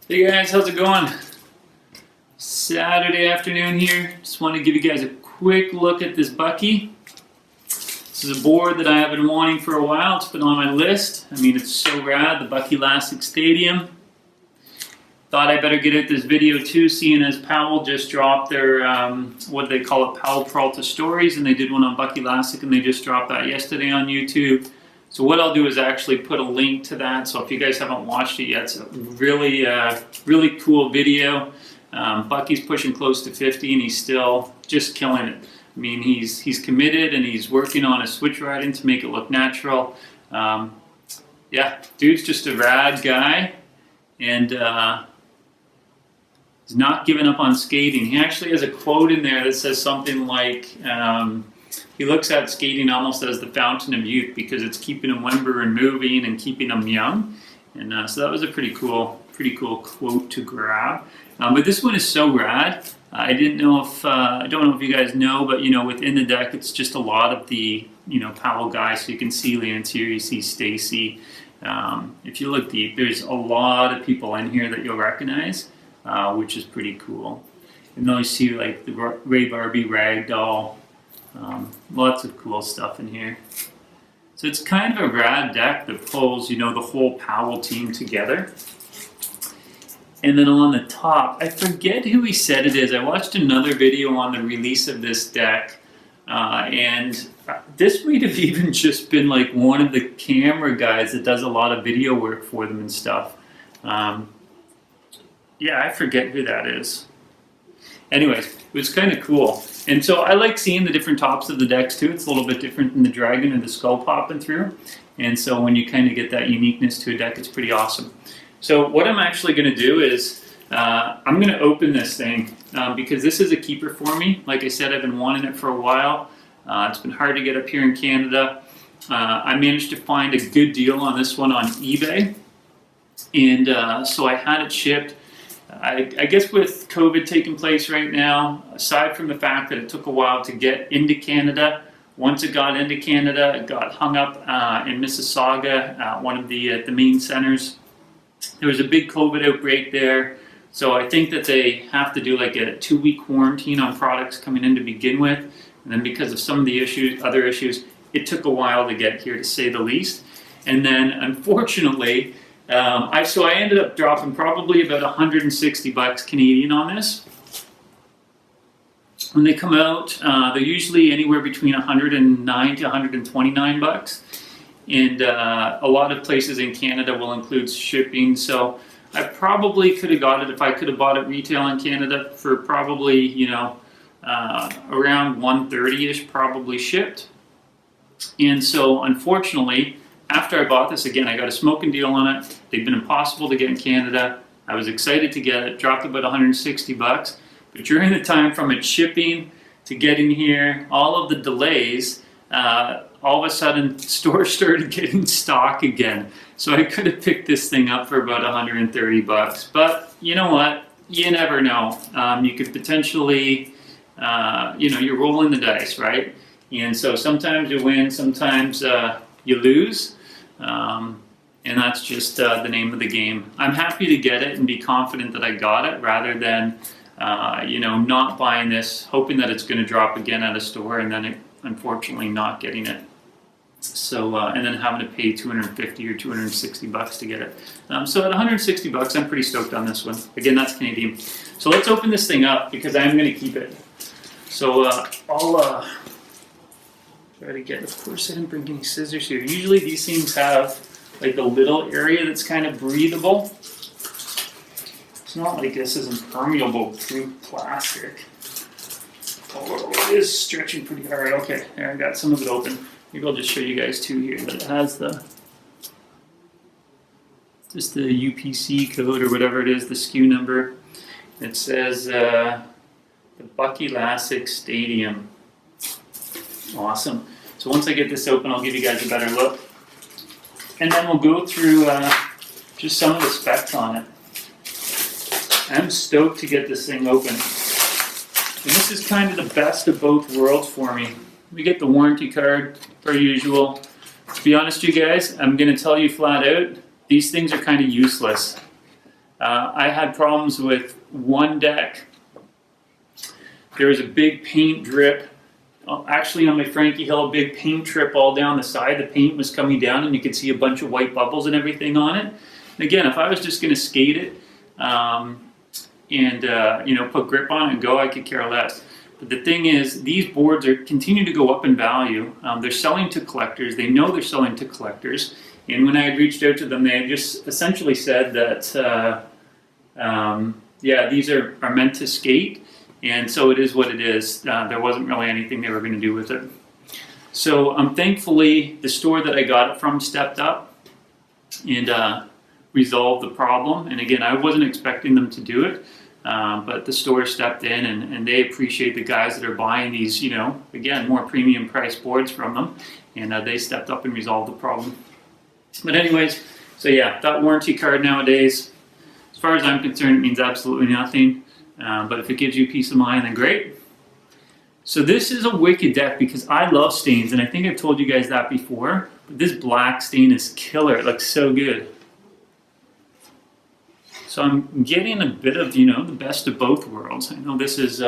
Hey guys, how's it going? Saturday afternoon here. Just want to give you guys a quick look at this Bucky. This is a board that I have been wanting for a while. It's been on my list. I mean, it's so rad, the Bucky Lasek Stadium. Thought I better get out this video too, seeing as Powell just dropped their, what they call it, Powell-Peralta stories, and they did one on Bucky Lasek, and they just dropped that yesterday on YouTube. So what I'll do is actually put a link to that, so if you guys haven't watched it yet, it's a really, really cool video. Bucky's pushing close to 50 and he's still just killing it. I mean, he's committed and he's working on his switch riding to make it look natural. Yeah, dude's just a rad guy, and he's not giving up on skating. He actually has a quote in there that says something like, he looks at skating almost as the fountain of youth because it's keeping him limber and moving and keeping him young. And so that was a pretty cool quote to grab. But this one is so rad. I don't know if you guys know, but within the deck, it's just a lot of the Powell guys. So you can see Lance here, you see Stacy. If you look deep, there's a lot of people in here that you'll recognize, which is pretty cool. And then you see like the Ray Barbie Ragdoll. Lots of cool stuff in here. So it's kind of a rad deck that pulls, the whole Powell team together. And then on the top, I forget who he said it is. I watched another video on the release of this deck, and this might have even just been like one of the camera guys that does a lot of video work for them and stuff. Yeah, I forget who that is. Anyways, it was kind of cool. And so I like seeing the different tops of the decks too. It's a little bit different than the dragon or the skull popping through. And so when you kind of get that uniqueness to a deck, it's pretty awesome. So what I'm actually going to do is I'm going to open this thing because this is a keeper for me. Like I said, I've been wanting it for a while. It's been hard to get up here in Canada. I managed to find a good deal on this one on eBay. And so I had it shipped. I guess with COVID taking place right now, aside from the fact that it took a while to get into Canada, once it got into Canada, it got hung up in Mississauga, one of the main centers. There was a big COVID outbreak there, so I think that they have to do like a 2-week quarantine on products coming in to begin with, and then because of some of the other issues, it took a while to get here, to say the least. And then unfortunately, I ended up dropping probably about 160 bucks Canadian on this. When they come out, they're usually anywhere between 109 to 129 bucks. And a lot of places in Canada will include shipping. So I probably could have got it if I could have bought it retail in Canada for probably, around 130-ish probably shipped. And so unfortunately, after I bought this, again, I got a smoking deal on it. They've been impossible to get in Canada. I was excited to get it, dropped about 160 bucks. But during the time from it shipping to getting here, all of the delays, all of a sudden stores started getting stock again. So I could have picked this thing up for about 130 bucks. But you know what? You never know. You could potentially, you're rolling the dice, right? And so sometimes you win, sometimes you lose. And that's just the name of the game. I'm happy to get it and be confident that I got it rather than, not buying this, hoping that it's going to drop again at a store and then it, unfortunately not getting it. So, and then having to pay 250 or 260 bucks to get it. So at 160 bucks, I'm pretty stoked on this one. Again, that's Canadian. So let's open this thing up because I'm going to keep it. So I'll try to get, of course I didn't bring any scissors here. Usually these things have like a little area that's kind of breathable. It's not like this is impermeable through plastic. Oh, it is stretching pretty hard. Okay, there, I got some of it open. Maybe I'll just show you guys too here that it has just the UPC code or whatever it is, the SKU number. It says the Bucky Lasek Stadium. Awesome. So once I get this open, I'll give you guys a better look. And then we'll go through just some of the specs on it. I'm stoked to get this thing open. And this is kind of the best of both worlds for me. We get the warranty card, per usual. To be honest with you guys, I'm going to tell you flat out, these things are kind of useless. I had problems with one deck. There was a big paint drip. Actually, on my Frankie Hill, a big paint trip all down the side. The paint was coming down, and you could see a bunch of white bubbles and everything on it. And again, if I was just going to skate it and put grip on it and go, I could care less. But the thing is, these boards continue to go up in value. They're selling to collectors. They know they're selling to collectors. And when I had reached out to them, they had just essentially said that, these are meant to skate. And so it is what it is. There wasn't really anything they were going to do with it. So thankfully, the store that I got it from stepped up and resolved the problem. And again, I wasn't expecting them to do it, but the store stepped in, and they appreciate the guys that are buying these, again, more premium price boards from them. And they stepped up and resolved the problem. But anyways, so yeah, that warranty card nowadays, as far as I'm concerned, it means absolutely nothing. But if it gives you peace of mind, then great. So this is a wicked deck because I love stains, and I think I've told you guys that before. But this black stain is killer. It looks so good. So I'm getting a bit of, the best of both worlds. I know this is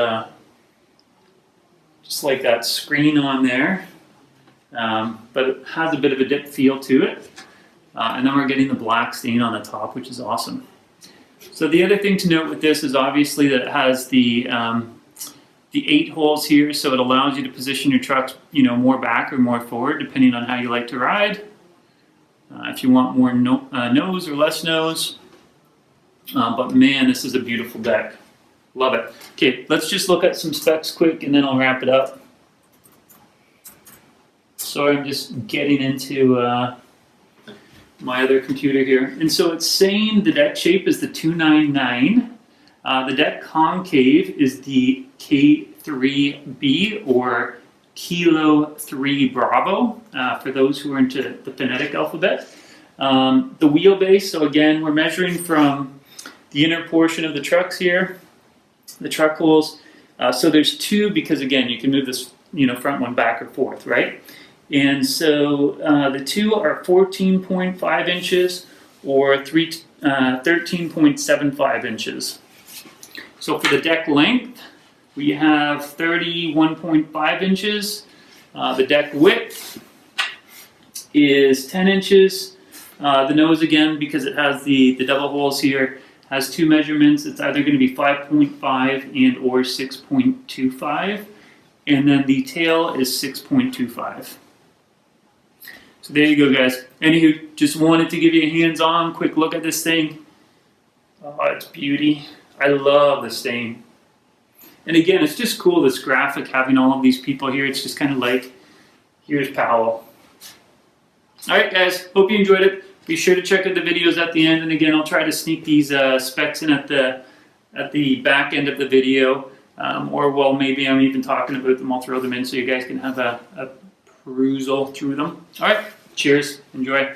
just like that screen on there, but it has a bit of a dip feel to it. And then we're getting the black stain on the top, which is awesome. So the other thing to note with this is obviously that it has the 8 holes here, so it allows you to position your trucks, more back or more forward, depending on how you like to ride. If you want more nose or less nose. But man, this is a beautiful deck. Love it. Okay, let's just look at some specs quick, and then I'll wrap it up. So I'm just getting into my other computer here. And so it's saying the deck shape is the 299. The deck concave is the K3B, or Kilo 3 Bravo, for those who are into the phonetic alphabet. The wheelbase, so again, we're measuring from the inner portion of the trucks here, the truck holes. So there's 2 because, again, you can move this front one back or forth, right? And so the 2 are 14.5 inches or 13.75 inches. So for the deck length, we have 31.5 inches. The deck width is 10 inches. The nose, again, because it has the double holes here, has 2 measurements. It's either going to be 5.5 and or 6.25. And then the tail is 6.25. So there you go, guys. Anywho, just wanted to give you a hands-on quick look at this thing. Oh, it's beauty. I love the stain. And again, it's just cool, this graphic, having all of these people here. It's just kind of like, here's Powell. All right, guys. Hope you enjoyed it. Be sure to check out the videos at the end. And again, I'll try to sneak these specs in at the back end of the video. Or while maybe I'm even talking about them, I'll throw them in so you guys can have a perusal through them. All right. Cheers. Enjoy.